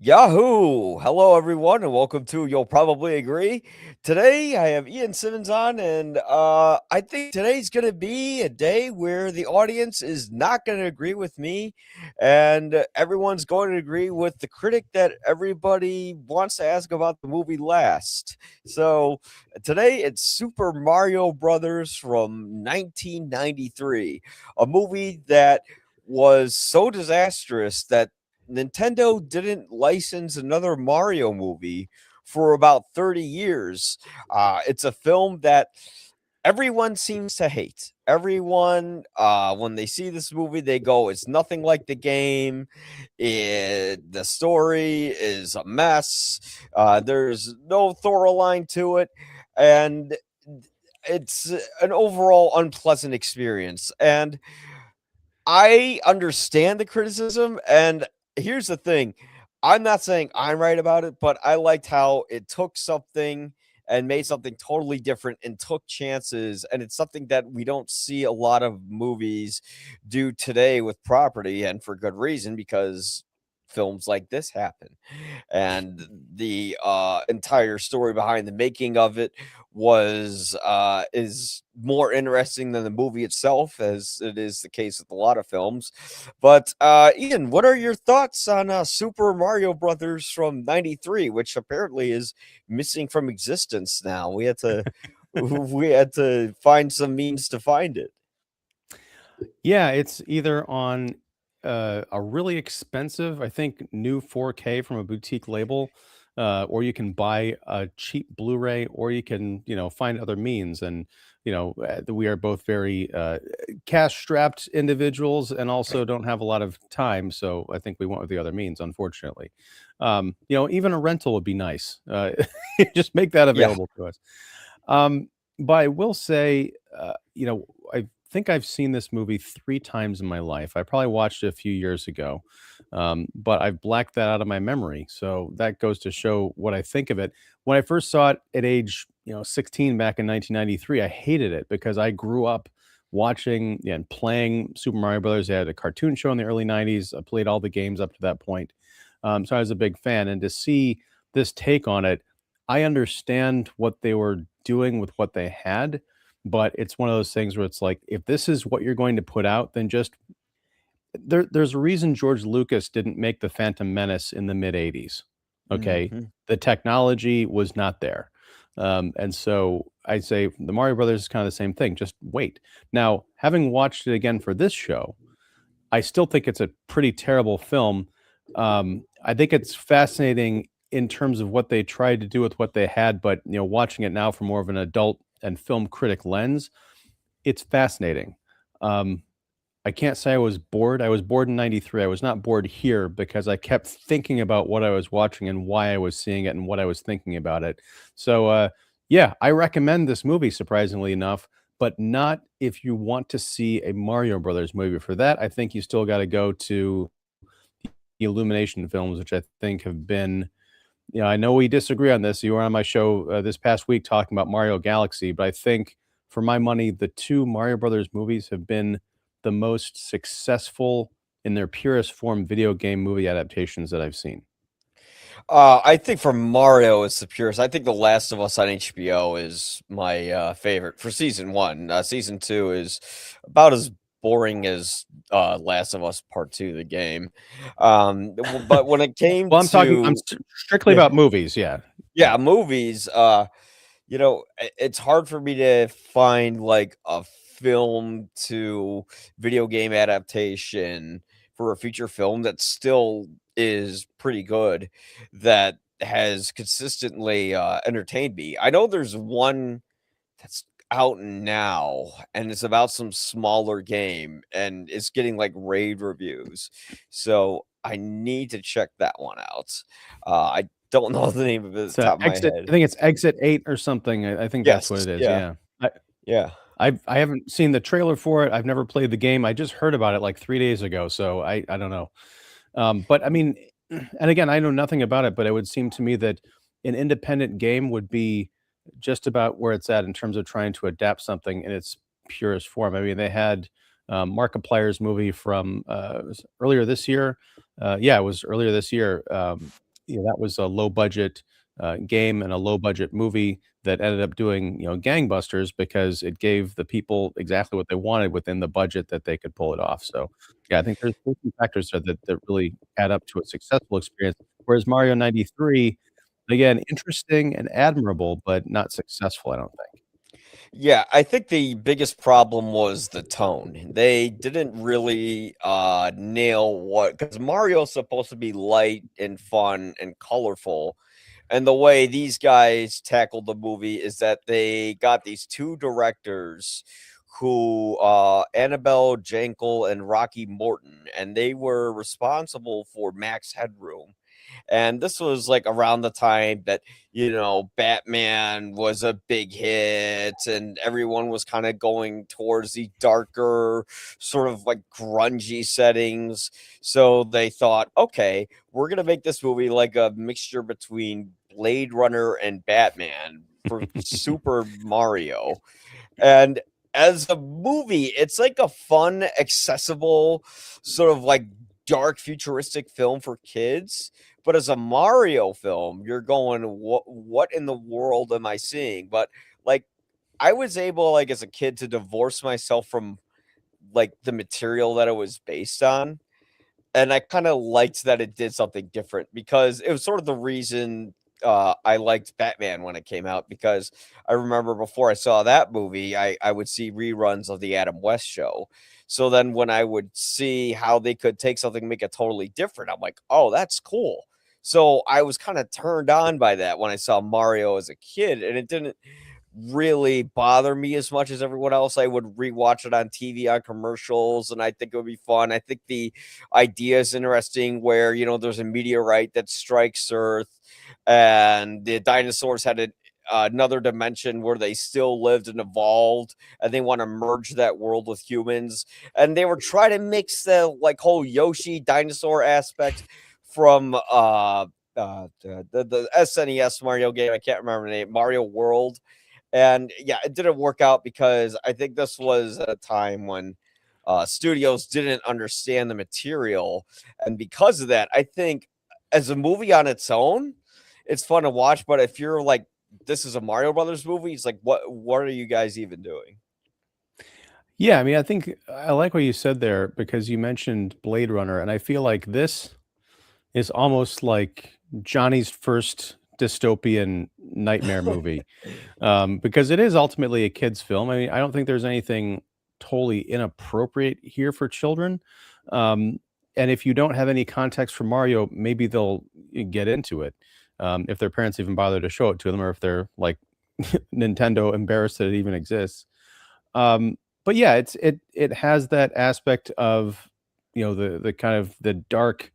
Yahoo! Hello, everyone, and welcome to You'll Probably Agree. Today, I have Ian Simmons on, and I think today's going to be a day where the audience is not going to agree with me, and everyone's going to agree with the critic that everybody wants to ask about the movie last. So, today it's Super Mario Brothers from 1993, a movie that was so disastrous that Nintendo didn't license another Mario movie for about 30 years. It's a film that everyone seems to hate. Everyone, when they see this movie, they go, "It's nothing like the game. The story is a mess. There's no thorough line to it, and it's an overall unpleasant experience." And I understand the criticism, and here's the thing. I'm not saying I'm right about it, but I liked how it took something and made something totally different and took chances, and it's something that we don't see a lot of movies do today with property, and for good reason, because films like this happen. And the entire story behind the making of it was is more interesting than the movie itself, as it is the case with a lot of films. But Ian, what are your thoughts on Super Mario Brothers from '93, which apparently is missing from existence now? We had to we had to find some means to find it. Yeah, it's either on a really expensive, I think, new 4K from a boutique label, or you can buy a cheap Blu-ray, or you can, find other means. And we are both very cash-strapped individuals, and also don't have a lot of time. So I think we went with the other means, unfortunately. Even a rental would be nice. Just make that Yeah. available to us. But I will say, I think I've seen this movie 3 times in my life. I probably watched it a few years ago, but I've blacked that out of my memory. So that goes to show what I think of it. When I first saw it at age, 16 back in 1993, I hated it because I grew up watching and playing Super Mario Brothers. They had a cartoon show in the early 90s. I played all the games up to that point. So I was a big fan. And to see this take on it, I understand what they were doing with what they had, but it's one of those things where it's like, if this is what you're going to put out, then just there's a reason George Lucas didn't make the Phantom Menace in the mid 80s. Okay. Mhm. The technology was not there. And so I'd say the Mario Brothers is kind of the same thing. Just wait. Now, having watched it again for this show, I still think it's a pretty terrible film. I think it's fascinating in terms of what they tried to do with what they had, but watching it now from more of an adult and film critic lens, it's fascinating. Um, I can't say I was bored. I was bored in 93. I was not bored here because I kept thinking about what I was watching and why I was seeing it and what I was thinking about it. So, yeah, I recommend this movie, surprisingly enough, but not if you want to see a Mario Brothers movie. For that, I think you still got to go to the Illumination films, which I think have been, I know we disagree on this. You were on my show this past week talking about Mario Galaxy, but I think for my money, the two Mario Brothers movies have been the most successful in their purest form video game movie adaptations that I've seen. I think for Mario, it's the purest. I think The Last of Us on HBO is my favorite for season one. Season two is about as boring as Last of Us Part Two, the game. But when it came Well, I'm to strictly about movies. Yeah. Yeah. yeah, movies, it's hard for me to find like a film to video game adaptation for a feature film that still is pretty good, that has consistently entertained me. I know there's one that's out now, and it's about some smaller game, and it's getting like rave reviews. So I need to check that one out. I don't know the name of it at It's the top of my Exit. head. I think it's Exit 8 or something. I think that's what Yes, it is. yeah, Yeah. yeah. I haven't seen the trailer for it. I've never played the game. I just heard about it like 3 days ago, so I don't know. But I mean, and again, I know nothing about it, but it would seem to me that an independent game would be just about where it's at in terms of trying to adapt something in its purest form. I mean, they had Markiplier's movie from earlier this year. Yeah, it was earlier this year. that was a low budget game and a low budget movie that ended up doing gangbusters because it gave the people exactly what they wanted within the budget that they could pull it off. So yeah, I think there's some factors there that really add up to a successful experience. Whereas Mario 93, again, interesting and admirable, but not successful, I don't think. Yeah, I think the biggest problem was the tone. They didn't really nail what, because Mario's supposed to be light and fun and colorful. And the way these guys tackled the movie is that they got these two directors who Annabelle Jankel and Rocky Morton, and they were responsible for Max Headroom. And this was like around the time that, Batman was a big hit and everyone was kind of going towards the darker, sort of like grungy settings. So they thought, okay, we're going to make this movie like a mixture between Blade Runner and Batman for Super Mario. And as a movie, it's like a fun, accessible, sort of like dark, futuristic film for kids. But as a Mario film, you're going, what in the world am I seeing? But like, I was able, like, as a kid, to divorce myself from like the material that it was based on, and I kinda liked that it did something different because it was sort of the reason, I liked Batman when it came out, because I remember before I saw that movie, I would see reruns of the Adam West Show. So then when I would see how they could take something and make it totally different, I'm like, "Oh, that's cool." So I was kinda turned on by that when I saw Mario as a kid, and it didn't really bother me as much as everyone else. I would rewatch it on TV on commercials, and I think it would be fun. I think the idea is interesting where, there's a meteorite that strikes Earth, and the dinosaurs had another dimension where they still lived and evolved, and they want to merge that world with humans. And they were trying to mix the like whole Yoshi dinosaur aspect from the SNES Mario game. I can't remember the name, Mario World. And yeah, it didn't work out because I think this was at a time when studios didn't understand the material. And because of that, I think as a movie on its own, it's fun to watch. But if you're like, this is a Mario Brothers movie, it's like, what are you guys even doing? Yeah, I mean, I think I like what you said there because you mentioned Blade Runner, and I feel like this is almost like Johnny's first dystopian nightmare movie, because it is ultimately a kid's film. I mean, I don't think there's anything totally inappropriate here for children. Um, and if you don't have any context for Mario, maybe they'll get into it if their parents even bother to show it to them, or if they're like Nintendo embarrassed that it even exists. But yeah, it has that aspect of the kind of the dark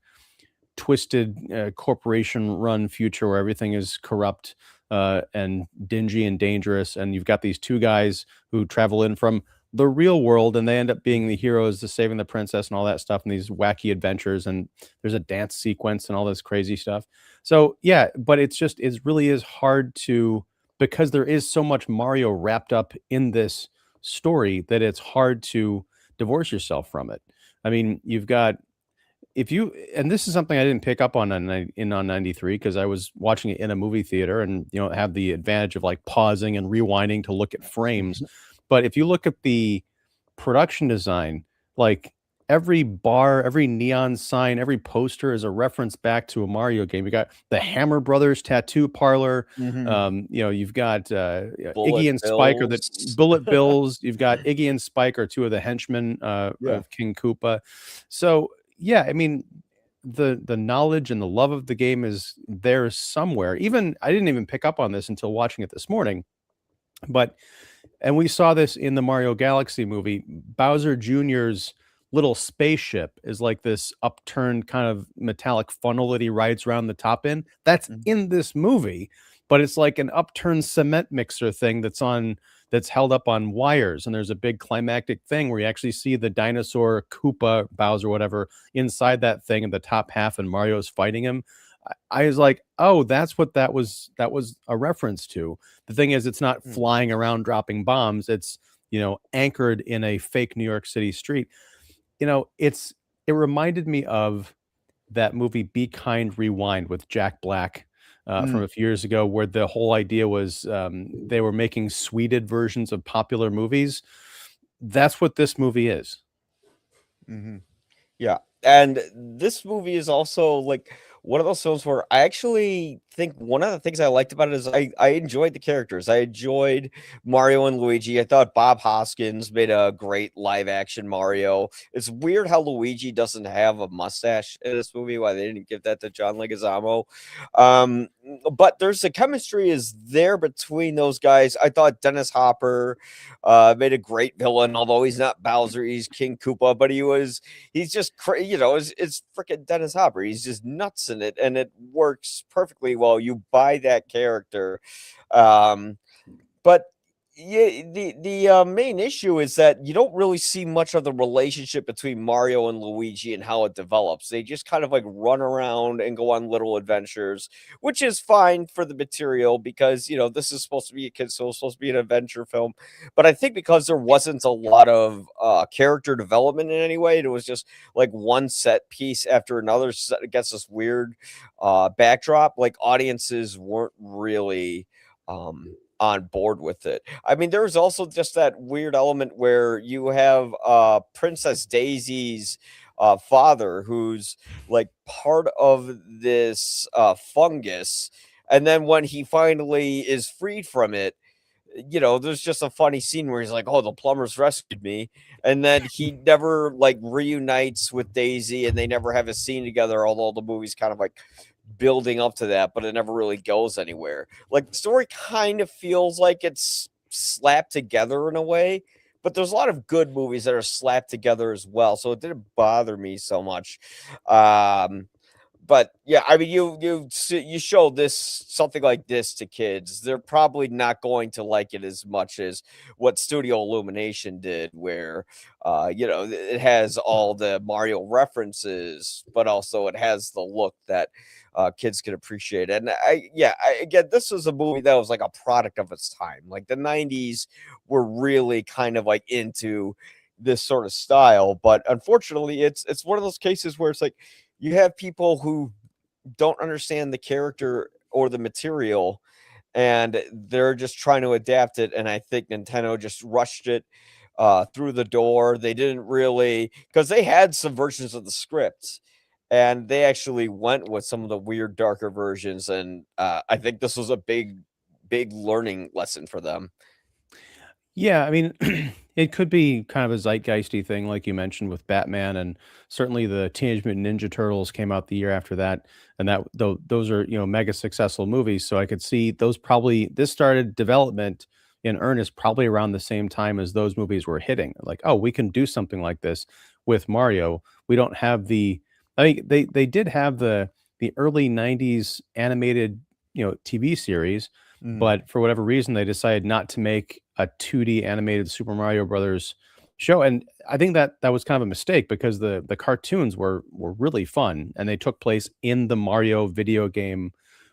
twisted corporation run future where everything is corrupt and dingy and dangerous, and you've got these two guys who travel in from the real world and they end up being the heroes to saving the princess and all that stuff and these wacky adventures, and there's a dance sequence and all this crazy stuff. So yeah, but it really is hard to, because there is so much Mario wrapped up in this story, that it's hard to divorce yourself from it. I mean, you've got, if you, and this is something I didn't pick up on 93 because I was watching it in a movie theater and have the advantage of like pausing and rewinding to look at frames. But if you look at the production design, like every bar, every neon sign, every poster is a reference back to a Mario game. You got the Hammer Brothers tattoo parlor. Mhm. You've got Bullet Iggy and Spike are the bills. bullet bills. You've got Iggy and Spike are two of the henchmen Yeah. of King Koopa. So yeah, I mean, the knowledge and the love of the game is there somewhere. Even I didn't even pick up on this until watching it this morning, but and we saw this in the Mario Galaxy movie. Bowser Jr.'s little spaceship is like this upturned kind of metallic funnel that he rides around the top in. That's Mhm. in this movie, but it's like an upturned cement mixer thing that's held up on wires. And there's a big climactic thing where you actually see the dinosaur Koopa, Bowser, whatever, inside that thing in the top half, and Mario's fighting him. I was like, oh, that's what that was a reference to. The thing is, it's not Mm. flying around dropping bombs. It's, anchored in a fake New York City street. It reminded me of that movie Be Kind, Rewind with Jack Black from Mm, a few years ago, where the whole idea was they were making sweeted versions of popular movies. That's what this movie is. mhm. Yeah, and this movie is also, like, one of those films where I actually think one of the things I liked about it is I enjoyed the characters. I enjoyed Mario and Luigi. I thought Bob Hoskins made a great live action Mario. It's weird how Luigi doesn't have a mustache in this movie, why they didn't give that to John Leguizamo. Um, but there's the chemistry is there between those guys. I thought Dennis Hopper made a great villain, although he's not Bowser, he's King Koopa, but he's just it's freaking Dennis Hopper. He's just nuts in it, and it works perfectly well. You buy that character, um, but yeah, the main issue is that you don't really see much of the relationship between Mario and Luigi and how it develops. They just kind of like run around and go on little adventures, which is fine for the material because this is supposed to be a kid, so it's supposed to be an adventure film. But I think because there wasn't a lot of character development in any way, it was just like one set piece after another gets this weird backdrop. Like audiences weren't really on board with it. I mean, there's also just that weird element where you have Princess Daisy's father who's like part of this fungus, and then when he finally is freed from it, there's just a funny scene where he's like, "Oh, the plumbers rescued me," and then he never like reunites with Daisy, and they never have a scene together. Although the movie's kind of like building up to that, but it never really goes anywhere. Like the story kind of feels like it's slapped together in a way, but there's a lot of good movies that are slapped together as well, so it didn't bother me so much. Um, but yeah, I mean, you show this something like this to kids, they're probably not going to like it as much as what Studio Illumination did, where it has all the Mario references, but also it has the look that kids can appreciate. And again, this was a movie that was like a product of its time. Like the '90s were really kind of like into this sort of style, but unfortunately, it's one of those cases where it's like you have people who don't understand the character or the material, and they're just trying to adapt it. And I think Nintendo just rushed it through the door. They didn't really, because they had some versions of the script, and they actually went with some of the weird, darker versions. And I think this was a big learning lesson for them. Yeah, I mean, it could be kind of a zeitgeisty thing, like you mentioned with Batman, and certainly the Teenage Mutant Ninja Turtles came out the year after that, and that though those are mega successful movies. So I could see those probably this started development in earnest probably around the same time as those movies were hitting. Like, oh, we can do something like this with Mario. We don't have the, I mean, they did have the early '90s animated TV series, Mm. but for whatever reason, they decided not to make a 2D animated Super Mario Brothers show, and I think that that was kind of a mistake because the cartoons were really fun, and they took place in the Mario video game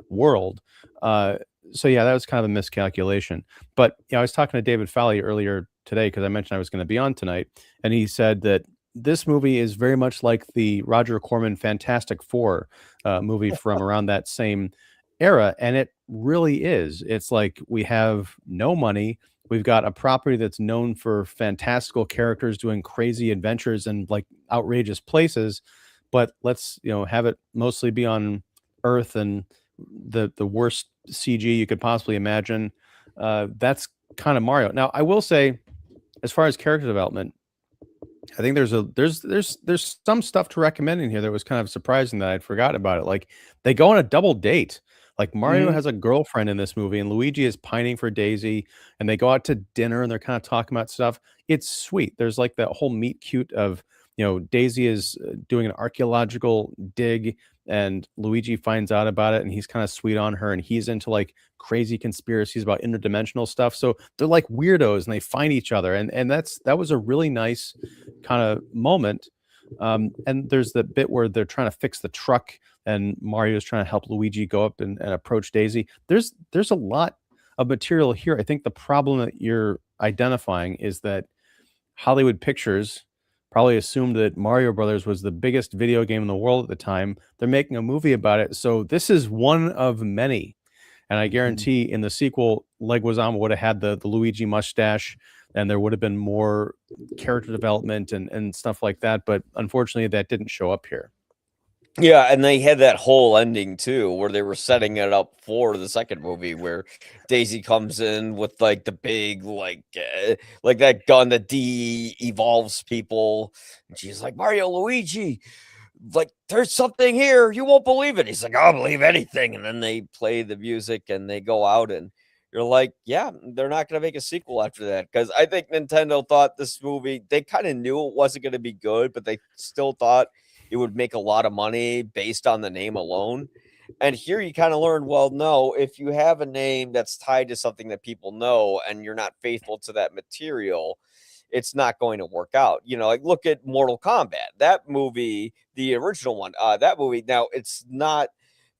world. Uh, so yeah, that was kind of a miscalculation. But I was talking to David Fowley earlier today because I mentioned I was going to be on tonight, and he said that this movie is very much like the Roger Corman Fantastic Four movie from around that same era, and it really is. It's like we have no money. We've got a property that's known for fantastical characters doing crazy adventures and like outrageous places, but let's have it mostly be on Earth and the worst CG you could possibly imagine. That's kind of Mario. Now, I will say, as far as character development, I think there's some stuff to recommend in here that was kind of surprising that I'd forgotten about it. Like they go on a double date. Like Mario Mhm. has a girlfriend in this movie, and Luigi is pining for Daisy, and they go out to dinner and they're kind of talking about stuff. It's sweet. There's like that whole meet cute of Daisy is doing an archaeological dig, and Luigi finds out about it, and he's kind of sweet on her, and he's into like crazy conspiracies about interdimensional stuff. So they're like weirdos, and they find each other, and that was a really nice kind of moment. And there's the bit where they're trying to fix the truck, and Mario's trying to help Luigi go up and approach Daisy. There's a lot of material here. I think the problem that you're identifying is that Hollywood Pictures probably assumed that Mario Brothers was the biggest video game in the world at the time. They're making a movie about it. So this is one of many. And I Mhm. guarantee in the sequel, Leguizamo would have had the Luigi mustache, and there would have been more character development and stuff like that. But unfortunately, that didn't show up here. Yeah, and they had that whole ending too, where they were setting it up for the second movie, where Daisy comes in with like the big, like that gun that de-evolves people, and she's like, Mario, Luigi, like there's something here, you won't believe it. He's like, I'll believe anything, and then they play the music and they go out, and you're like, yeah, they're not gonna make a sequel after that because I think Nintendo thought this movie, they kind of knew it wasn't gonna be good, but they still thought it would make a lot of money based on the name alone. And here you kind of learn, well, no, if you have a name that's tied to something that people know and you're not faithful to that material, it's not going to work out. You know, like look at Mortal Kombat. That movie, the original one, that movie, now it's not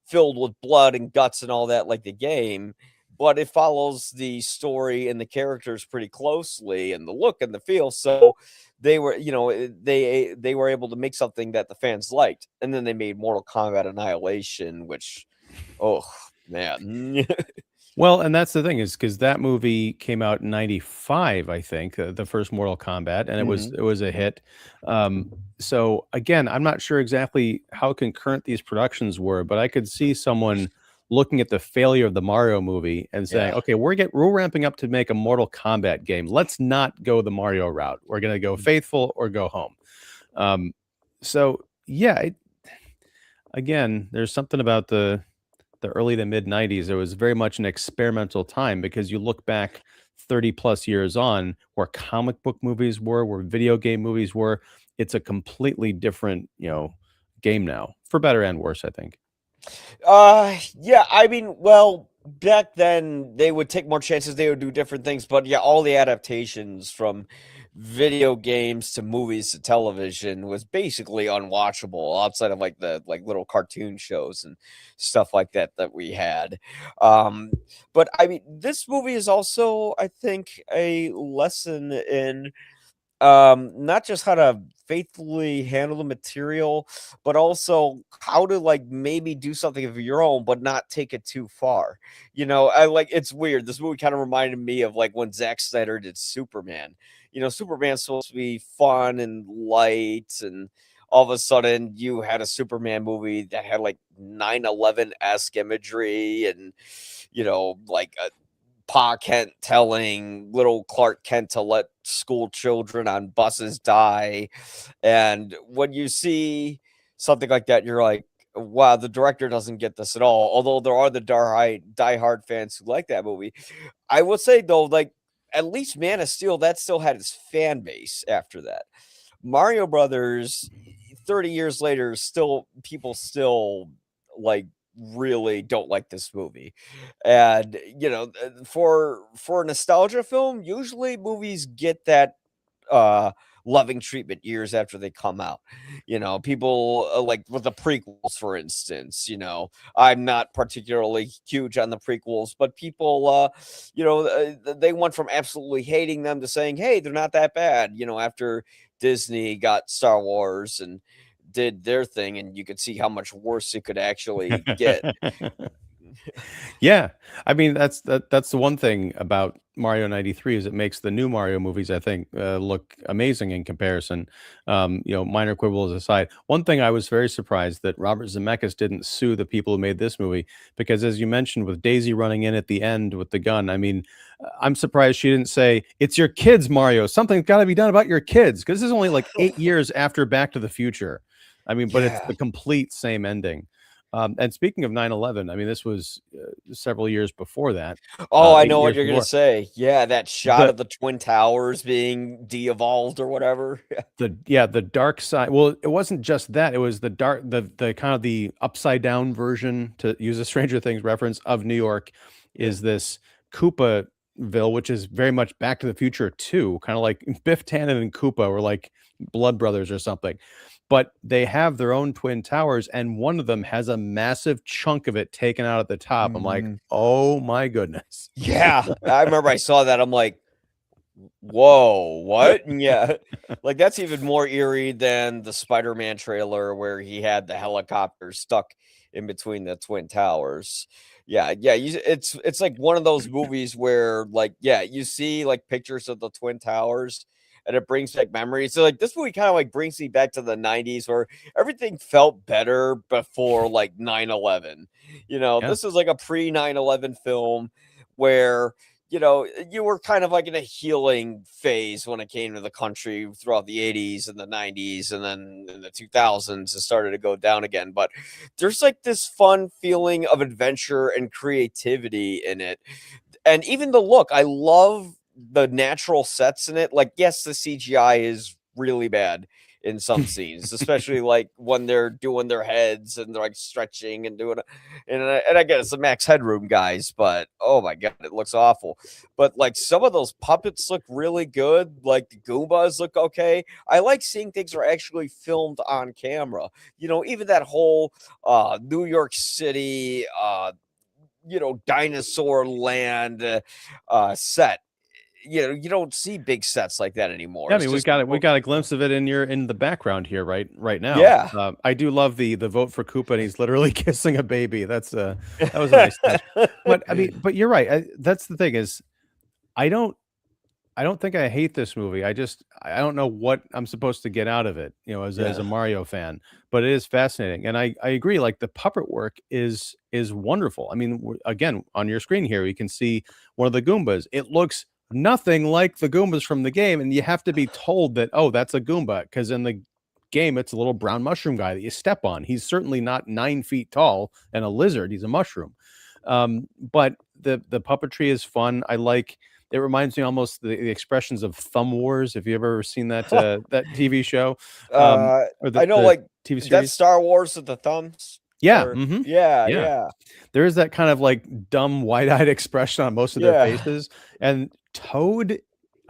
filled with blood and guts and all that like the game, but it follows the story and the characters pretty closely and the look and the feel. So they were, you know, they were able to make something that the fans liked. And then they made Mortal Kombat Annihilation, which, oh man. Well, and that's the thing is because that movie came out in '95, I think, the first Mortal Kombat, and Mhm. it was a hit. Um, so again, I'm not sure exactly how concurrent these productions were, but I could see someone looking at the failure of the Mario movie and saying, Yeah. "Okay, we're ramping up to make a Mortal Kombat game. Let's not go the Mario route. We're gonna go Mm. faithful or go home." Um, so yeah, again, there's something about the early to mid 90s. It was very much an experimental time because you look back 30 plus years on where comic book movies were, where video game movies were. It's a completely different, game now, for better and worse, I think. Yeah, I mean, well, back then they would take more chances, they would do different things, but yeah, all the adaptations from video games to movies to television was basically unwatchable outside of like the like little cartoon shows and stuff like that that we had. Um, but I mean, this movie is also, I think, a lesson in not just how to faithfully handle the material, but also how to like maybe do something of your own but not take it too far. You know, I like, it's weird, this movie kind of reminded me of like when Zack Snyder did Superman. You know, Superman's supposed to be fun and light, and all of a sudden you had a Superman movie that had like 9/11-esque imagery, and you know, like Pa Kent telling little Clark Kent to let school children on buses die. And when you see something like that, you're like, wow, the director doesn't get this at all. Although there are the diehard fans who like that movie. I would say though, like at least Man of Steel, that still had its fan base after that. Mario Brothers, 30 years later, still people still like really don't like this movie. And you know, for a nostalgia film, usually movies get that uh loving treatment years after they come out. You know, people like with the prequels, for instance. You know, I'm not particularly huge on the prequels, but people, they went from absolutely hating them to saying, "Hey, they're not that bad." You know, after Disney got Star Wars and did their thing, and you could see how much worse it could actually get. Yeah. I mean, that's the one thing about Mario 93 is it makes the new Mario movies, I think, look amazing in comparison. Minor quibbles aside. One thing I was very surprised that Robert Zemeckis didn't sue the people who made this movie because, as you mentioned, with Daisy running in at the end with the gun, I mean, I'm surprised she didn't say, "It's your kids, Mario. Something's got to be done about your kids," because this is only like 8 years after Back to the Future. I mean, but it's Yeah. the complete same ending. And speaking of 9/11, I mean, this was several years before that, Oh, I eight know what years you're gonna before. say. Yeah, that shot The of the Twin Towers being de-evolved or whatever. the dark side. Well, it wasn't just that. It was the kind of the upside down version, to use a Stranger Things reference, of New York Yeah. is this Koopaville, which is very much Back to the Future too. Kind of like Biff Tannen and Koopa were like blood brothers or something. But they have their own twin towers, and one of them has a massive chunk of it taken out at the top. I'm like, Mhm. oh my goodness. Yeah, I remember I saw that, I'm like, Whoa, what? Yeah. Like, that's even more eerie than the Spider-Man trailer where he had the helicopter stuck in between the twin towers. Yeah, yeah, it's like one of those movies where, like, yeah, you see, like, pictures of the twin towers, and it brings back memories. So, like, this movie kinda, like, brings me back to the '90s where everything felt better before, like, 9/11. Yeah. This is like a pre-9/11 film where you were kind of like in a healing phase when it came to the country throughout the '80s and the '90s, and then in the 2000s, it started to go down again. But there's like this fun feeling of adventure and creativity in it. And even the look, I love the natural sets in it. Like, yes, the CGI is really bad in some scenes, especially like when they're doing their heads and they're like stretching and doing it. And I get it's the Max Headroom guys, but oh my god, it looks awful. But like some of those puppets look really good. Like the Goombas look okay. I like seeing things are actually filmed on camera. Even that whole New York City dinosaur land set. You don't see big sets like that anymore. Yeah, I It's mean, just we got a glimpse of it in the background here, right now. yeah. I do love the vote for Koopa, and he's literally kissing a baby. That was a nice touch. But I mean, but you're right. That's the thing is, I don't I don't think I hate this movie. I don't know what I'm supposed to get out of it, as a Yeah. Mario fan, but it is fascinating. And I agree, like the puppet work is wonderful. I mean, again, on your screen here, you can see one of the Goombas. It looks nothing like the Goombas from the game, and you have to be told that, oh, that's a Goomba, because in the game, it's a little brown mushroom guy that you step on. He's certainly not 9 feet tall and a lizard. He's a mushroom. But the puppetry is fun. I like it reminds me almost the expressions of Thumb Wars. If you ever seen that TV show, Uh, or I know, the like, TV that's series? Star Wars with the thumbs, Yeah, or mhm, yeah, yeah. yeah, There is that kind of, like, dumb, wide-eyed expression on most of their yeah. faces, and Toad,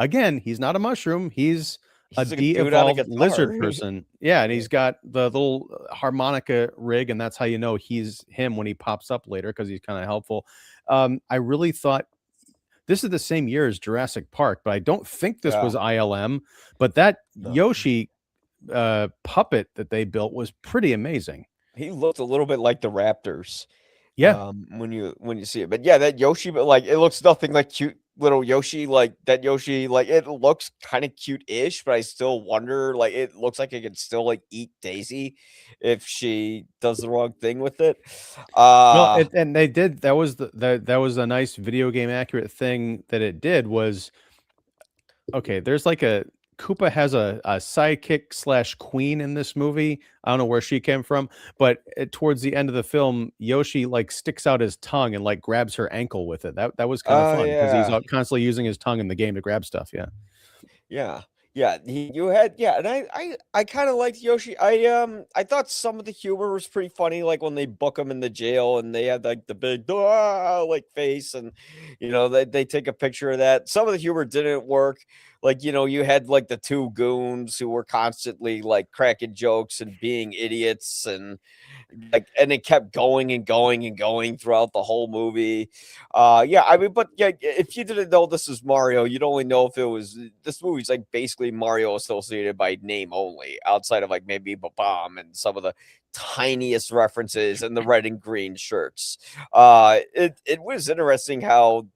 again, he's not a mushroom, he's a He's like a dude on a de-evolved guitar. lizard person. Yeah, and he's got the little harmonica rig, and that's how you know he's him when he pops up later because he's kinda helpful. I really thought this is the same year as Jurassic Park, but I don't think this Yeah, was ILM, but that no. Yoshi, puppet that they built was pretty amazing. He looked a little bit like the Raptors, Yeah. when you see it. But yeah, that Yoshi, but like it looks nothing like cute little Yoshi. Like that Yoshi, like it looks kind of cute-ish, but I still wonder. Like it looks like it could still like eat Daisy if she does the wrong thing with it. Well, Uh and they did that was a nice video game accurate thing that it did was okay, there's like a Koopa has a sidekick slash queen in this movie. I don't know where she came from, but towards the end of the film, Yoshi like sticks out his tongue and like grabs her ankle with it. That was kind of oh fun because he's yeah. constantly using his tongue in the game to grab stuff. Yeah. Yeah. Yeah, you had yeah, and I kinda liked Yoshi. I thought some of the humor was pretty funny, like when they book him in the jail and they had like the big "Ah," like face, and they take a picture of that. Some of the humor didn't work. Like, you had like the two goons who were constantly like cracking jokes and being idiots, and it kept going and going and going throughout the whole movie. Yeah, I mean, but yeah, if you didn't know this is Mario, you'd only know if it was this movie's like basically Mario associated by name only, outside of like maybe Bomb and some of the tiniest references and the red and green shirts. It was interesting how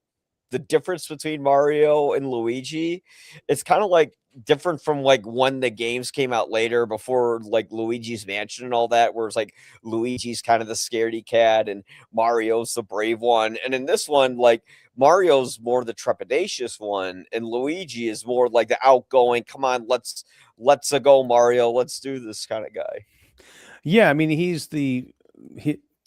the difference between Mario and Luigi, it's kind of like different from like when the games came out later before like Luigi's Mansion and all that, where it's like Luigi's kind of the scaredy cat and Mario's the brave one. And in this one, like Mario's more the trepidatious one, and Luigi is more like the outgoing, come on, let's go, Mario, let's do this kind of guy. Yeah, I mean, he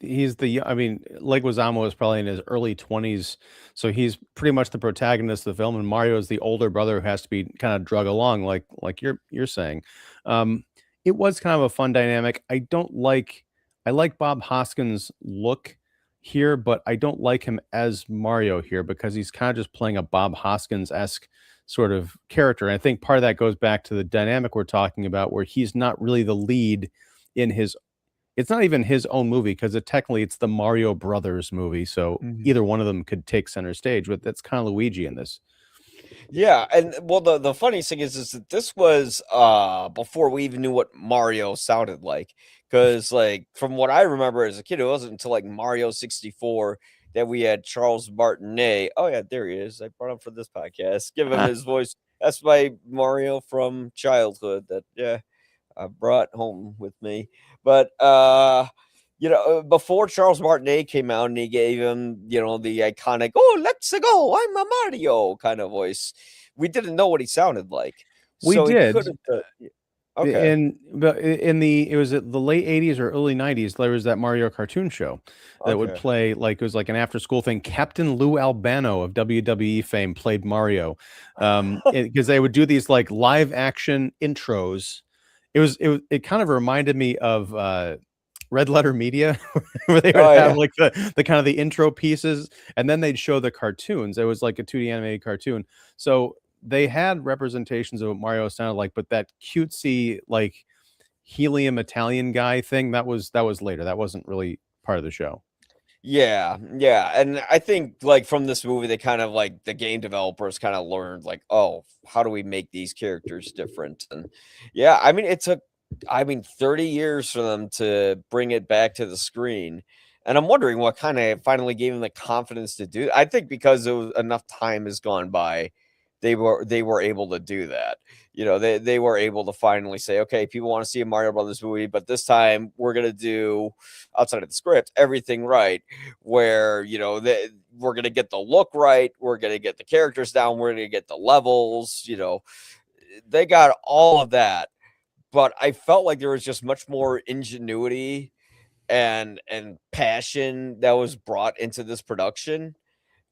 he's the I mean, Leguizamo is probably in his early 20s, so he's pretty much the protagonist of the film, and Mario is the older brother who has to be kind of drug along, like you're saying. It was kind of a fun dynamic. I like Bob Hoskins' look here, but I don't like him as Mario here because he's kind of just playing a Bob Hoskins-esque sort of character. And I think part of that goes back to the dynamic we're talking about, where he's not really the lead in his it's not even his own movie because technically it's the Mario Brothers movie, so Mhm. either one of them could take center stage, but that's kinda Luigi in this. Yeah, and well, the funniest thing is that this was before we even knew what Mario sounded like. Because like from what I remember as a kid, it wasn't until like Mario 64 that we had Charles Martinet. Oh yeah, there he is. I brought him for this podcast. Give him his voice. That's my Mario from childhood. That yeah, I brought home with me. But before Charles Martinet came out and he gave him, the iconic "Oh, let's go, I'm a Mario" kind of voice, we didn't know what he sounded like, We so he could did. have. Okay, In the it was at the late 80s or early 90s, there was that Mario cartoon show that would okay. play, like, it was like an after school thing. Captain Lou Albano of WWE fame played Mario, because they would do these like live action intros. It kind of reminded me of Red Letter Media, where they would Oh have yeah, like the kind of the intro pieces, and then they'd show the cartoons. It was like a 2D animated cartoon. So they had representations of what Mario sounded like, but that cutesy like helium Italian guy thing, that was later. That wasn't really part of the show. yeah, yeah, and I think like from this movie, they kind of like the game developers kind of learned like, oh, how do we make these characters different? And yeah, I mean, it took, 30 years for them to bring it back to the screen. And I'm wondering what kind of finally gave them the confidence to do. I think because enough time has gone by, they were able to do that. They were able to finally say, okay, people want to see a Mario Brothers movie, but this time we're gonna do, outside of the script, everything right. Where we're gonna get the look right, we're gonna get the characters down, we're gonna get the levels. They got all of that, but I felt like there was just much more ingenuity and passion that was brought into this production,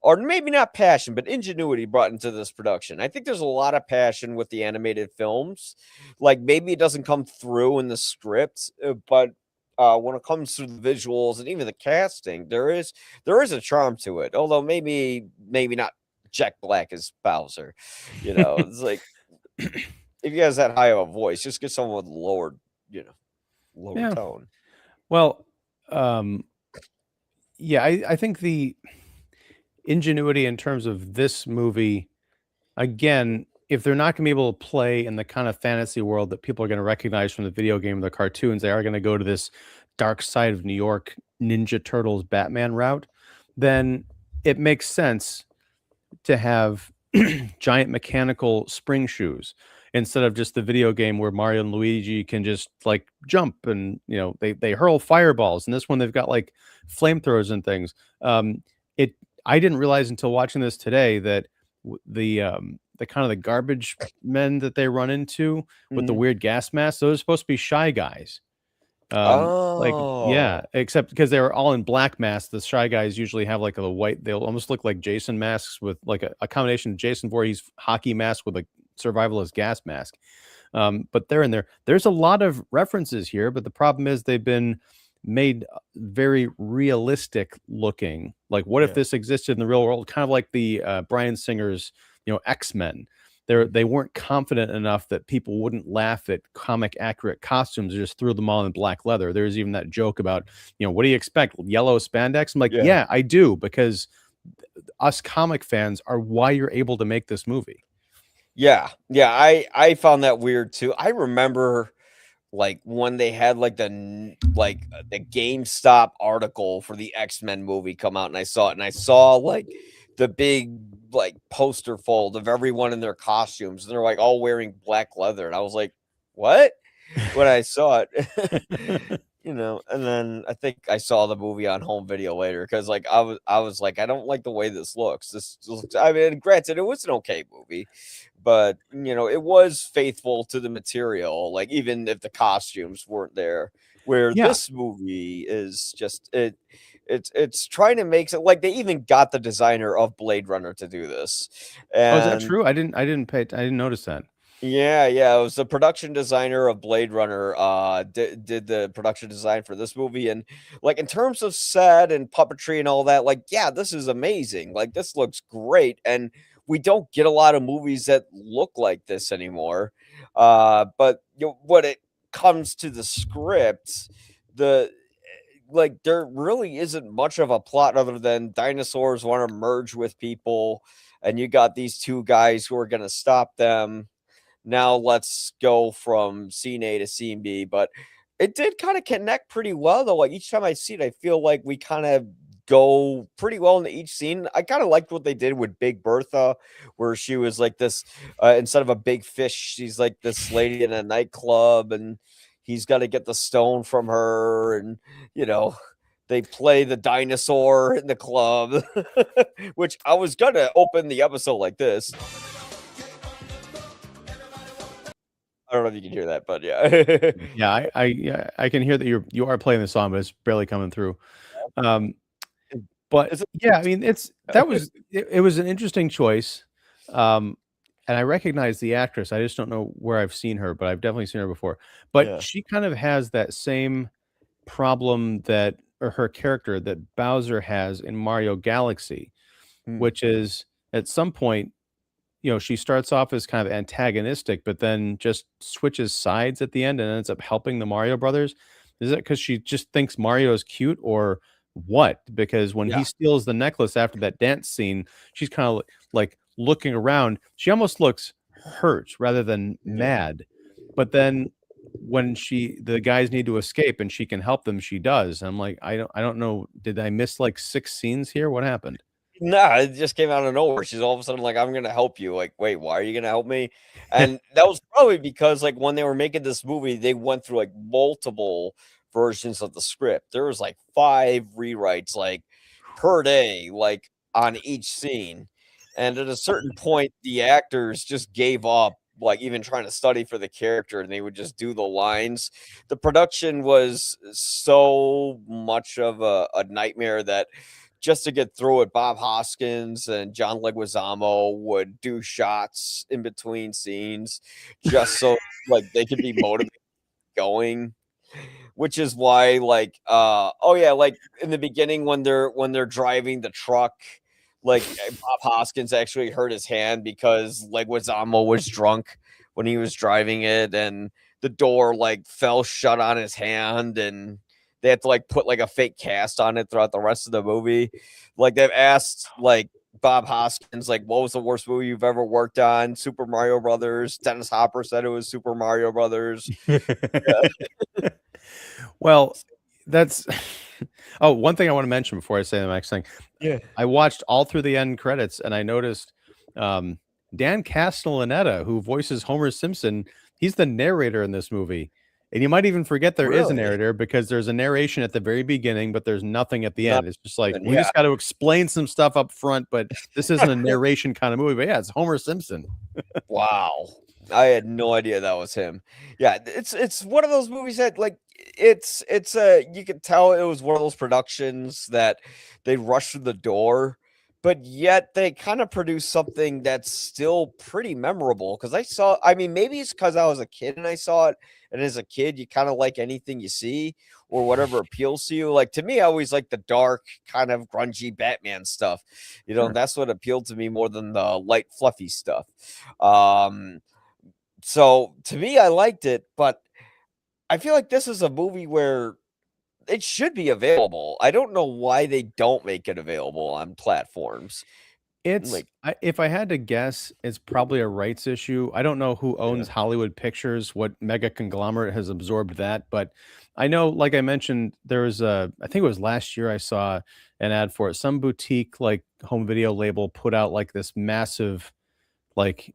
or maybe not passion, but ingenuity brought into this production. I think there's a lot of passion with the animated films. Like maybe it doesn't come through in the script, but when it comes to the visuals and even the casting, there is a charm to it. Although maybe not Jack Black as Bowser. It's like if he has that high of a voice, just get someone with lower Yeah. tone. Well, um, yeah, I think the ingenuity in terms of this movie, again, if they're not going to be able to play in the kind of fantasy world that people are going to recognize from the video game or the cartoons, they are going to go to this dark side of New York Ninja Turtles Batman route, then it makes sense to have giant mechanical spring shoes instead of just the video game where Mario and Luigi can just like jump and they hurl fireballs. And this one they've got like flamethrowers and things. It I didn't realize until watching this today that the kind of the garbage men that they run into with the Mhm. weird gas masks, those are supposed to be Shy Guys. Like, yeah, Oh, except because they were all in black masks, the Shy Guys usually have like a white, they'll almost look like Jason masks with like a combination of Jason Voorhees hockey mask with a survivalist gas mask. But they're in there. There's a lot of references here, but the problem is they've been made very realistic looking. Like, what if yeah. this existed in the real world? Kind of like the Bryan Singer's, X-Men. They weren't confident enough that people wouldn't laugh at comic accurate costumes. They just threw them all in black leather. There's even that joke about, what do you expect? Yellow spandex? I'm like, Yeah. yeah, I do, because us comic fans are why you're able to make this movie. Yeah, yeah, I found that weird too. I remember, like, when they had, like, the GameStop article for the X-Men movie come out, and I saw it, and I saw, like, the big, like, poster fold of everyone in their costumes, and they're, like, all wearing black leather, and I was like, "What?" When I saw it. And then I think I saw the movie on home video later because, like, I was like, "I don't like the way this looks." This looks, I mean, granted, it was an okay movie, but, it was faithful to the material, like, even if the costumes weren't there, where Yeah. this movie is just it's trying to make it like they even got the designer of Blade Runner to do this, Oh, is that and true? I didn't notice that. yeah, yeah, it was the production designer of Blade Runner, did the production design for this movie, and, like, in terms of set and puppetry and all that, like, yeah, this is amazing, like, this looks great, and we don't get a lot of movies that look like this anymore, but, when it comes to the script, the like there really isn't much of a plot other than dinosaurs want to merge with people, and you got these two guys who are going to stop them. Now let's go from scene A to scene B. But it did kind of connect pretty well, though. Like each time I see it, I feel like we kind of go pretty well into each scene. I kind of liked what they did with Big Bertha, where she was like this instead of a big fish, she's like this lady in a nightclub, and he's got to get the stone from her, and you know. They play the dinosaur in the club, which I was gonna open the episode like this. I don't know if you can hear that, but yeah. Yeah, I can hear that you are playing the song, but it's barely coming through. Um, but Is yeah, I mean, it it was an interesting choice. Um, and I recognize the actress. I just don't know where I've seen her, but I've definitely seen her before. But yeah. she kind of has that same problem that or her character that Bowser has in Mario Galaxy, Mm, which is at some point, she starts off as kind of antagonistic, but then just switches sides at the end and ends up helping the Mario brothers. Is it because she just thinks Mario is cute or what? Because when yeah, he steals the necklace after that dance scene, she's kind of like looking around. She almost looks hurt rather than yeah. mad. But then when the guys need to escape and she can help them, she does. I'm like, I don't know. Did I miss like 6 scenes here? What happened? Nah, it just came out of nowhere. She's all of a sudden like, "I'm gonna help you." Like, "Wait, why are you gonna help me?" And that was probably because, like, when they were making this movie, they went through, like, multiple versions of the script. There was, like, 5 rewrites, like, per day, like, on each scene. And at a certain point, the actors just gave up, like, even trying to study for the character, and they would just do the lines. The production was so much of a nightmare that just to get through it, Bob Hoskins and John Leguizamo would do shots in between scenes just so, like, they could be motivated going. Which is why, like, oh yeah, like in the beginning when they're driving the truck, like Bob Hoskins actually hurt his hand because Leguizamo was drunk when he was driving it, and the door like fell shut on his hand, and they had to like put like a fake cast on it throughout the rest of the movie. Like they've asked like Bob Hoskins, like, what was the worst movie you've ever worked on? Super Mario Brothers. Dennis Hopper said it was Super Mario Brothers. Well, that's oh, one thing I wanna mention before I say the next thing. Yeah. I watched all through the end credits, and I noticed, um, Dan Castellaneta, who voices Homer Simpson, he's the narrator in this movie, and you might even forget there is a Really? narrator because there's a narration at the very beginning, but there's nothing at the Not end. It's just like, even, we yeah. just gotta explain some stuff up front, but this isn't a narration kinda movie, but yeah, it's Homer Simpson. Wow. I had no idea that was him. Yeah, it's one of those movies that like it's you could tell it was one of those productions that they rushed through the door, but yet they kind of produced something that's still pretty memorable. Because I mean, maybe it's because I was a kid and I saw it, and as a kid, you kind of like anything you see or whatever appeals to you. Like to me, I always like the dark, kind of grungy Batman stuff. Sure. That's what appealed to me more than the light, fluffy stuff. Um, so to me, I liked it, but I feel like this is a movie where it should be available. I don't know why they don't make it available on platforms. Like, If I had to guess, it's probably a rights issue. I don't know who yeah, owns Hollywood Pictures, what mega conglomerate has absorbed that, but I know, like I mentioned, there was I think it was last year I saw an ad for it. Some boutique like home video label put out like this massive, like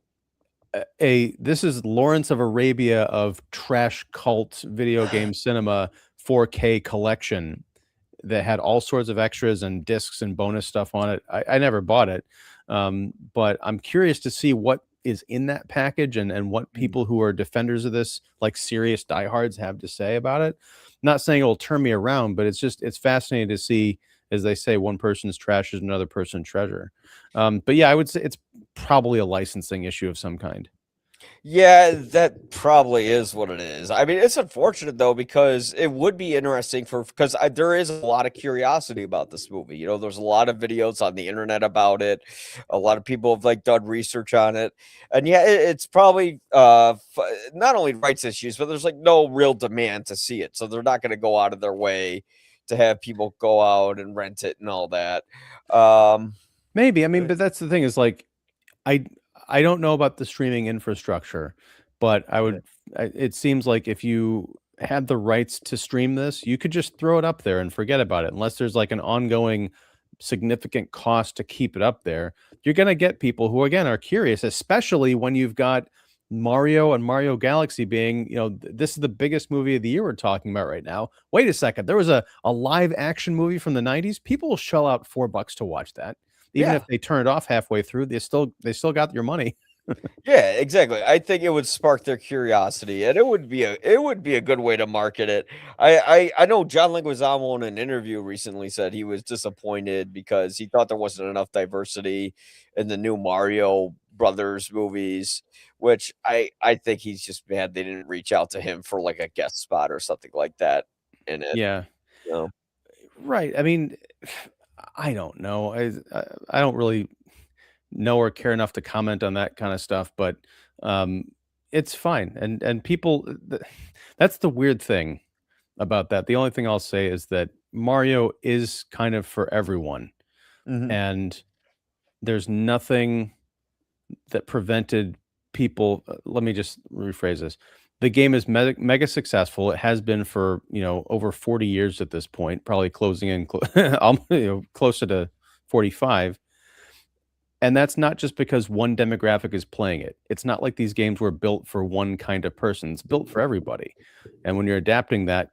this is Lawrence of Arabia of trash cult video game cinema 4K collection that had all sorts of extras and discs and bonus stuff on it. I never bought it, but I'm curious to see what is in that package and what mm, people who are defenders of this, like serious diehards, have to say about it. Not saying it'll turn me around, but it's fascinating to see, as they say, one person's trash is another person's treasure. But yeah, I would say it's probably a licensing issue of some kind. yeah, that probably is what it is. I mean, it's unfortunate though because it would be interesting for because there is a lot of curiosity about this movie. There's a lot of videos on the internet about it. A lot of people have like done research on it, and yeah, it's probably not only rights issues, but there's like no real demand to see it, so they're not going to go out of their way to have people go out and rent it and all that. Um, Maybe. I mean, but that's the thing is like I I don't know about the streaming infrastructure, but it seems like if you had the rights to stream this, you could just throw it up there and forget about it unless there's like an ongoing significant cost to keep it up there. You're going to get people who again are curious, especially when you've got Mario and Mario Galaxy being, this is the biggest movie of the year we're talking about right now. Wait a second, there was a live action movie from the 90s. People will shell out $4 to watch that. Even if yeah, they turn it off halfway through, they still got your money. yeah, exactly. I think it would spark their curiosity, and it would be a good way to market it. I know John Leguizamo in an interview recently said he was disappointed because he thought there wasn't enough diversity in the new Mario Brothers movies, which I think he's just mad they didn't reach out to him for like a guest spot or something like that in it. Yeah. You know? Right. I mean, I don't know. I don't really know or care enough to comment on that kind of stuff, but um, it's fine. And people, that's the weird thing about that. The only thing I'll say is that Mario is kind of for everyone, Mhm. and there's nothing that prevented people. Let me just rephrase this. The game is mega successful. It has been for over 40 years at this point, probably closing in closer to 45. And that's not just because one demographic is playing it. It's not like these games were built for one kind of person. It's built for everybody. And when you're adapting that,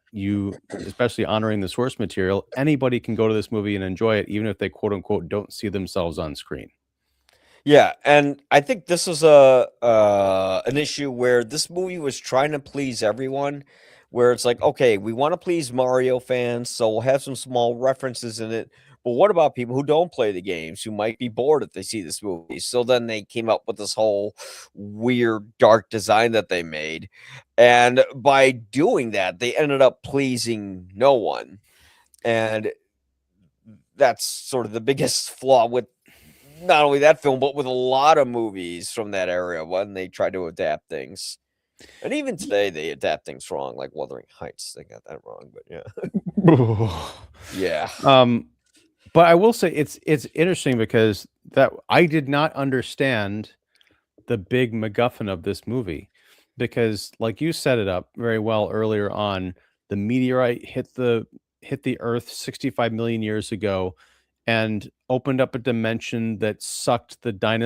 especially honoring the source material, anybody can go to this movie and enjoy it, even if they quote unquote don't see themselves on screen. Yeah, and I think this was a an issue where this movie was trying to please everyone, where it's like, okay, we want to please Mario fans, so we'll have some small references in it. But what about people who don't play the games, who might be bored if they see this movie? So then they came up with this whole weird dark design that they made. And by doing that, they ended up pleasing no one. And that's sort of the biggest flaw with not only that film, but with a lot of movies from that era when they try to adapt things. And even today, they adapt things wrong, like Wuthering Heights. They got that wrong, but yeah. Yeah. um, but I will say it's interesting because that I did not understand the big MacGuffin of this movie because, like you set it up very well earlier on, the meteorite hit the Earth 65 million years ago and opened up a dimension that sucked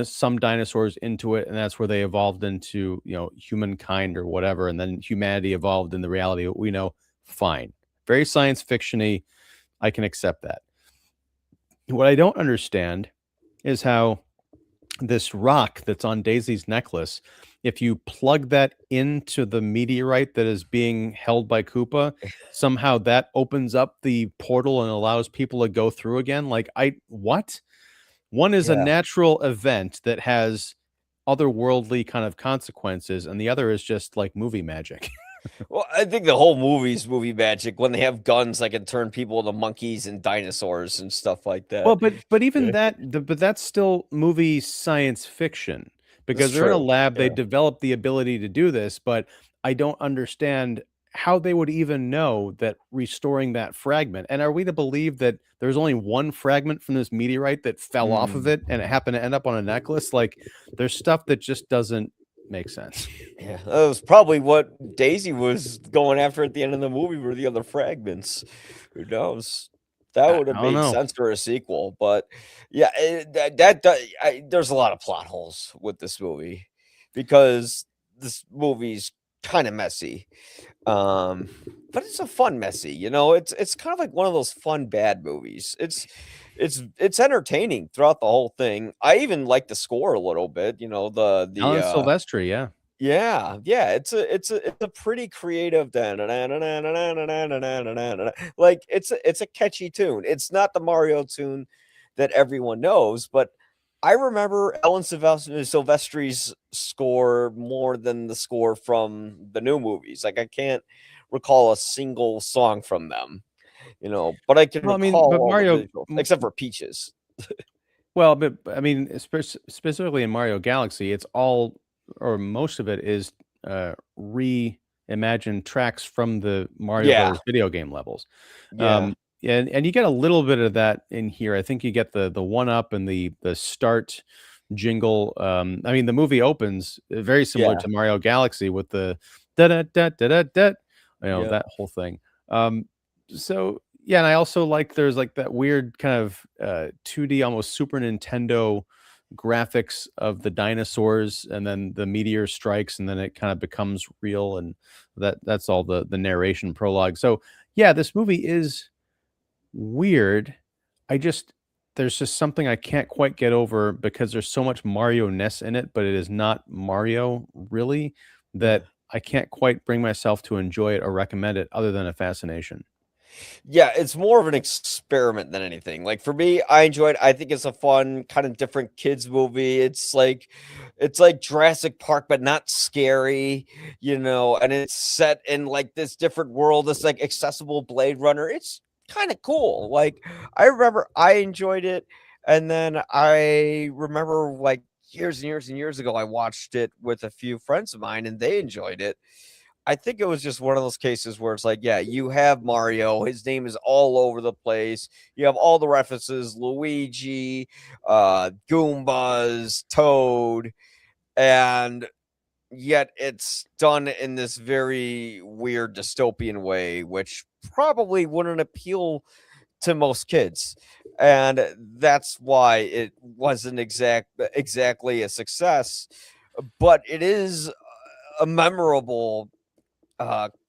some dinosaurs into it, and that's where they evolved into humankind or whatever, and then humanity evolved in the reality that we know. Fine, very science fictiony. I can accept that. What I don't understand is how this rock that's on Daisy's necklace, if you plug that into the meteorite that is being held by Koopa, somehow that opens up the portal and allows people to go through again. Like, what? One is a Yeah. natural event that has otherworldly kind of consequences, and the other is just like movie magic. Well, I think the whole movie's movie magic when they have guns that can turn people into monkeys and dinosaurs and stuff like Well, that. but even Yeah. but that's still movie science fiction That's because they're in a true. lab, they Yeah. develop the ability to do this, but I don't understand how they would even know that restoring that fragment. And are we to believe that there's only one fragment from this meteorite that fell off of Mm. it and it happened to end up on a necklace? Like there's stuff that just doesn't make sense. Yeah, that was probably what Daisy was going after at the end of the movie were the other fragments. Who knows? That would I have don't made know. sense for a sequel, but yeah, there's a lot of plot holes with this movie because this movie's kind of messy. Um, but it's a fun messy, it's kind of like one of those fun bad movies. It's entertaining throughout the whole thing. I even like the score a little bit, Alan Silvestri, yeah. yeah, yeah, it's a pretty creative like, it's a catchy tune. It's not the Mario tune that everyone knows, but I remember Ellen Silvestri's score more than the score from the new movies. Like, I can't recall a single song from them, but I can Well, I mean, recall but all the Mario visuals, except for Peaches. Well, but I mean, specifically in Mario Galaxy, it's all or most of it is reimagined tracks from the Mario Yeah, Brothers video game levels. yeah. and you get a little bit of that in here. I think you get the one up and the start jingle. I mean, the movie opens very similar Yeah. to Mario Galaxy with the da da da da da da, Yep. that whole thing. Um, so yeah, and I also like there's like that weird kind of 2D, almost Super Nintendo graphics of the dinosaurs, and then the meteor strikes, and then it kind of becomes real, and that's all the narration prologue. So yeah, this movie is weird. I just there's just something I can't quite get over because there's so much Mario-ness in it, but it is not Mario really, Yeah. that I can't quite bring myself to enjoy it or recommend it other than a fascination. Yeah, it's more of an experiment than anything. Like for me, I enjoyed. I think it's a fun, kind of different kids movie. It's like Jurassic Park, but not scary, and it's set in like this different world. This like accessible Blade Runner. It's kind of cool. Like I remember I enjoyed it, and then I remember like years and years and years ago, I watched it with a few friends of mine, and they enjoyed it. I think it was just one of those cases where it's like, yeah, you have Mario, his name is all over the place. You have all the references, Luigi, Goombas, Toad, and yet it's done in this very weird dystopian way, which probably wouldn't appeal to most kids. And that's why it wasn't exactly a success, but it is a memorable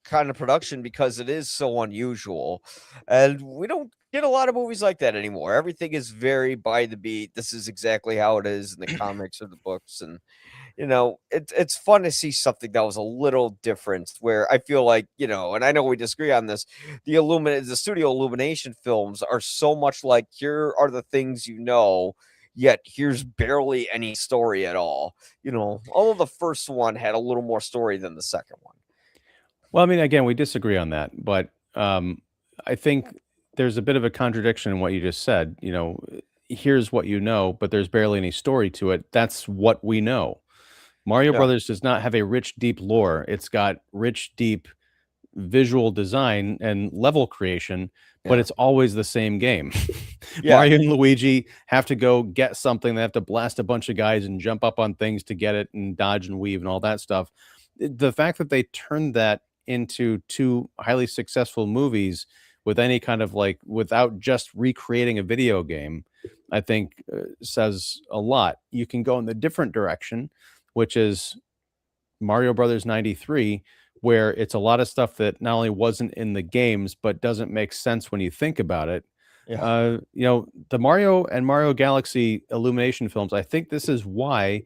kind of production because it is so unusual. And we don't get a lot of movies like that anymore. Everything is very by the beat. This is exactly how it is in the comics or the books. And it's fun to see something that was a little different where I feel like, and I know we disagree on this, the studio Illumination films are so much like here are the things yet here's barely any story at all. Although the first one had a little more story than the second one. Well, I mean, again, we disagree on that, but I think there's a bit of a contradiction in what you just said. Here's what you know, but there's barely any story to it. That's what we know. Mario Yeah. Brothers does not have a rich, deep lore. It's got rich, deep visual design and level creation, but Yeah. it's always the same game. Yeah. Mario and Luigi have to go get something. They have to blast a bunch of guys and jump up on things to get it and dodge and weave and all that stuff. The fact that they turned that into two highly successful movies with any kind of like without just recreating a video game, I think says a lot. You can go in the different direction, which is Mario Brothers 93, where it's a lot of stuff that not only wasn't in the games, but doesn't make sense when you think about it. Yeah. The Mario and Mario Galaxy Illumination films, I think this is why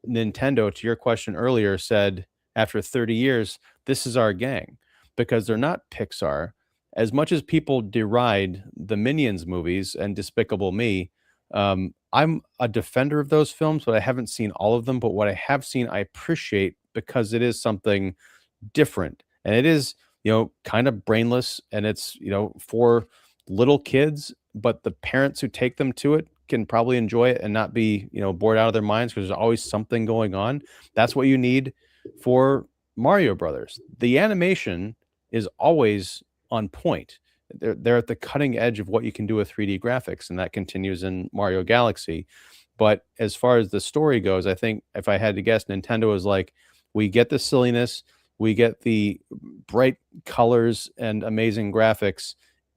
Nintendo, to your question earlier, said after 30 years, this is our gang, because they're not Pixar. As much as people deride the Minions movies and Despicable Me, I'm a defender of those films, but I haven't seen all of them. But what I have seen, I appreciate because it is something different, and it is kind of brainless, and it's for little kids, but the parents who take them to it can probably enjoy it and not be bored out of their minds because there's always something going on. That's what you need for Mario Brothers. The animation is always on point. They're at the cutting edge of what you can do with 3D graphics, and that continues in Mario Galaxy. But as far as the story goes, I think if I had to guess, Nintendo is like, we get the silliness, we get the bright colors and amazing graphics,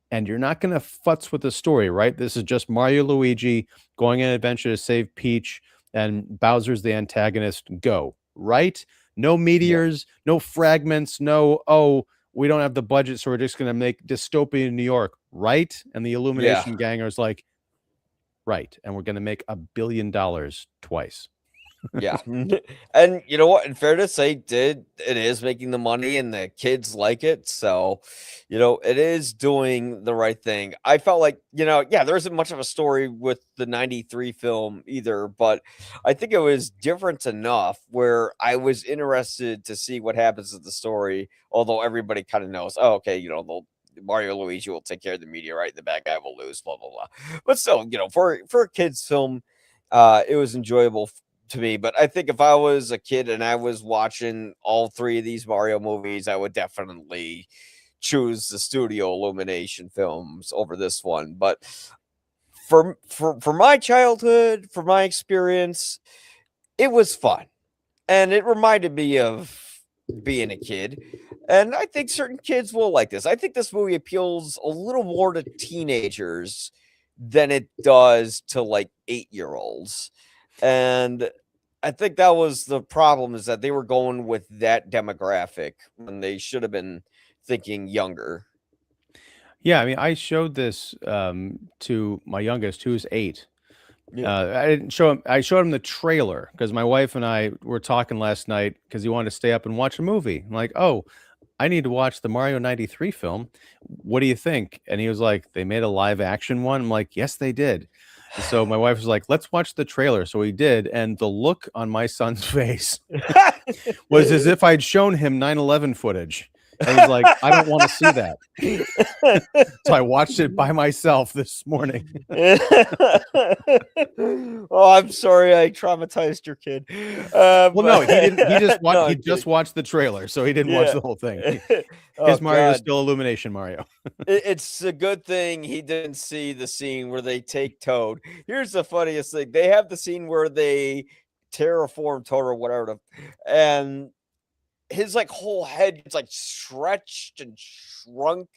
and you're not going to futz with the story, right? This is just Mario Luigi going on an adventure to save Peach, and Bowser's the antagonist. Go, right? No Yeah. meteors, no fragments, no, oh, we don't have the budget, so we're just going to make dystopian New York, right? And the Yeah. Illumination gangers like, right. And we're going to make $1 billion twice. Yeah. And you know what? In fairness, it is making the money and the kids like it. So, it is doing the right thing. I felt like, yeah, there isn't much of a story with the 93 film either, but I think it was different enough where I was interested to see what happens to the story, although everybody kind of knows, oh, okay, Mario and Luigi will take care of the meteorite, the bad guy will lose, blah blah blah. But still, for a kids film, it was enjoyable to me. But I think if I was a kid and I was watching all three of these Mario movies, I would definitely choose the Studio Illumination films over this one. But for my childhood, for my experience, it was fun, and it reminded me of being a kid. And I think certain kids will like this. I think this movie appeals a little more to teenagers than it does to like 8-year-olds. And I think that was the problem, is that they were going with that demographic when they should have been thinking younger. Yeah, I mean, I showed this to my youngest, who's 8. Yeah. I didn't show him. I showed him the trailer because my wife and I were talking last night because he wanted to stay up and watch a movie. I'm like, oh, I need to watch the Mario '93 film. What do you think? And he was like, they made a live action one. I'm like, yes, they did. So my wife was like, let's watch the trailer. So we did, and the look on my son's face was as if I'd shown him 9/11 footage. And he's like, I don't want to see that. So I watched it by myself this morning. Oh, I'm sorry I traumatized your kid. Well, no, he didn't. He just watched. No, He I'm just kidding. watched the trailer, so he didn't watch Yeah. the whole thing. Oh His Mario is God. still Illumination Mario. It's a good thing he didn't see the scene where they take Toad. Here's the funniest thing. They have the scene where they terraform Toad or whatever, and his like whole head gets like stretched and shrunk,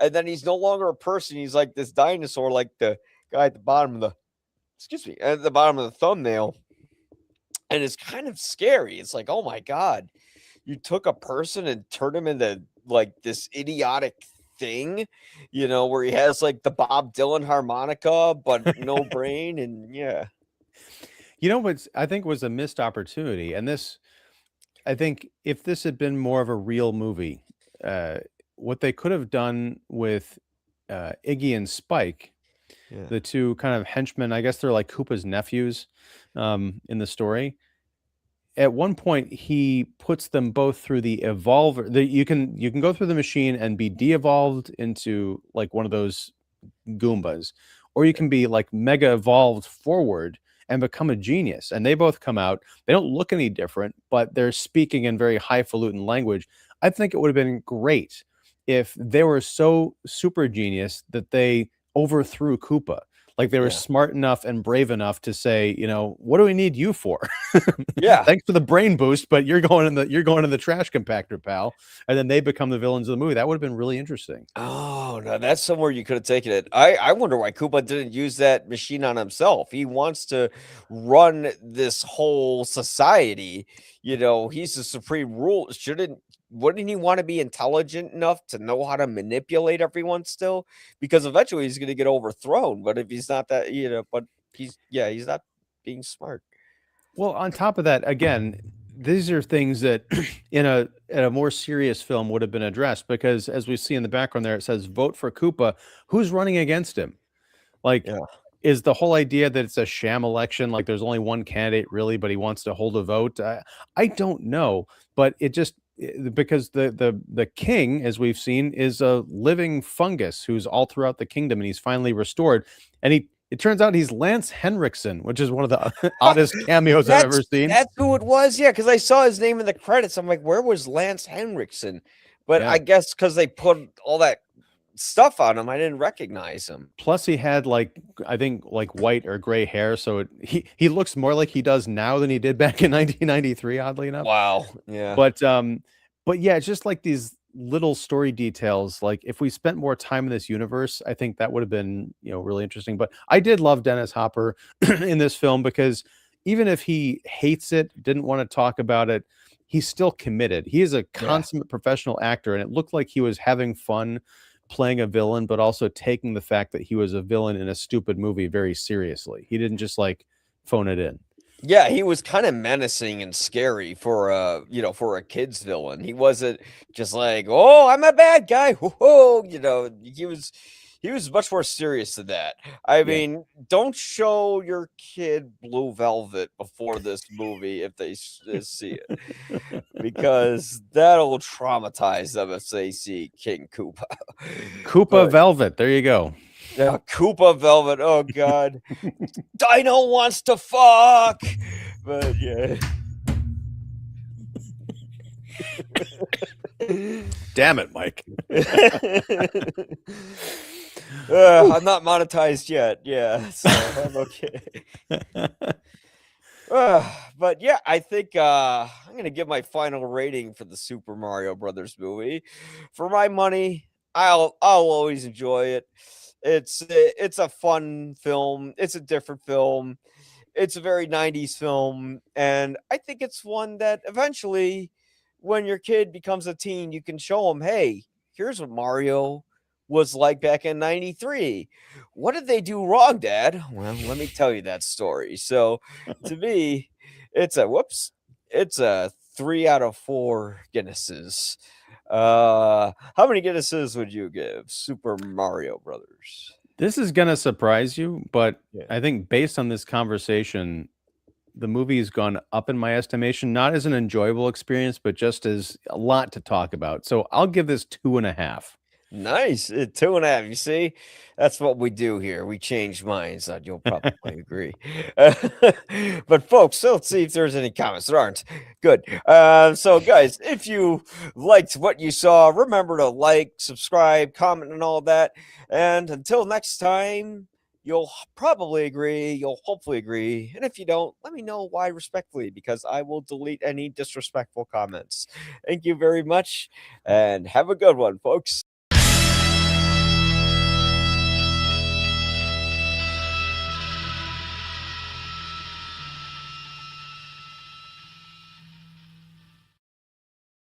and then he's no longer a person. He's like this dinosaur, like the guy at the bottom of the at the bottom of the thumbnail. And it's kind of scary. It's like, oh my God, you took a person and turned him into like this idiotic thing, where he has like the Bob Dylan harmonica, but no brain. And yeah. You know what I think was a missed opportunity, and this, I think, if this had been more of a real movie, what they could have done with Iggy and Spike, Yeah. the two kind of henchmen, I guess they're like Koopa's nephews in the story. At one point, he puts them both through the evolver. You can go through the machine and be de-evolved into like one of those Goombas, or you can be like mega evolved forward and become a genius. And they both come out. They don't look any different, but they're speaking in very highfalutin language. I think it would have been great if they were so super genius that they overthrew Koopa. Like they were Yeah. smart enough and brave enough to say, what do we need you for? Yeah. Thanks for the brain boost, but you're going in the trash compactor, pal. And then they become the villains of the movie. That would have been really interesting. Oh, no, that's somewhere you could have taken it. I wonder why Koopa didn't use that machine on himself. He wants to run this whole society. He's the supreme rule. Wouldn't he want to be intelligent enough to know how to manipulate everyone still? Because eventually he's going to get overthrown. But if he's not that, but he's not being smart. Well, on top of that, again, these are things that in a more serious film would have been addressed, because as we see in the background there, it says vote for Koopa. Who's running against him? Like, Yeah. is the whole idea that it's a sham election, like there's only one candidate really, but he wants to hold a vote? I don't know, but because the king, as we've seen, is a living fungus who's all throughout the kingdom, and he's finally restored. And it turns out he's Lance Henriksen, which is one of the oddest cameos I've ever seen. That's who it was. Yeah, because I saw his name in the credits. I'm like, where was Lance Henriksen? But Yeah. I guess because they put all that stuff on him, I didn't recognize him. Plus, he had I think white or gray hair, so he looks more like he does now than he did back in 1993. Oddly enough. Wow. Yeah. But yeah, it's just like these little story details. Like if we spent more time in this universe, I think that would have been really interesting. But I did love Dennis Hopper in this film, because even if he hates it, didn't want to talk about it, he's still committed. He is a consummate professional actor, and it looked like he was having fun playing a villain, but also taking the fact that he was a villain in a stupid movie very seriously. He didn't just like phone it in. Yeah, he was kind of menacing and scary for a kid's villain. He wasn't just like, "Oh, I'm a bad guy." Whoa, he was much more serious than that. I mean, don't show your kid Blue Velvet before this movie if they see it, because that'll traumatize them if they see King Koopa. Koopa Velvet. There you go. Yeah, Koopa Velvet. Oh God, Dino wants to fuck. But yeah. Damn it, Mike. I'm not monetized yet. Yeah, so I'm okay. But yeah, I think I'm gonna give my final rating for the Super Mario Brothers movie. For my money, I'll always enjoy it. It's a fun film. It's a different film. It's a very 90s film, and I think it's one that eventually, when your kid becomes a teen, you can show them, hey, here's what Mario was like back in 93. What did they do wrong, Dad? Well, let me tell you that story. So to me, it's a whoops, it's a 3 out of 4 Guinnesses. How many Guinnesses would you give Super Mario Brothers? This is going to surprise you, but Yeah. I think based on this conversation, the movie has gone up in my estimation, not as an enjoyable experience, but just as a lot to talk about. So I'll give this 2.5. Nice. 2.5. You see, that's what we do here. We change minds. You'll probably agree. But folks, so let's see if there's any comments. There aren't. Good. So guys, if you liked what you saw, remember to like, subscribe, comment, and all that. And until next time, you'll probably agree. You'll hopefully agree. And if you don't, let me know why respectfully, because I will delete any disrespectful comments. Thank you very much, and have a good one, folks.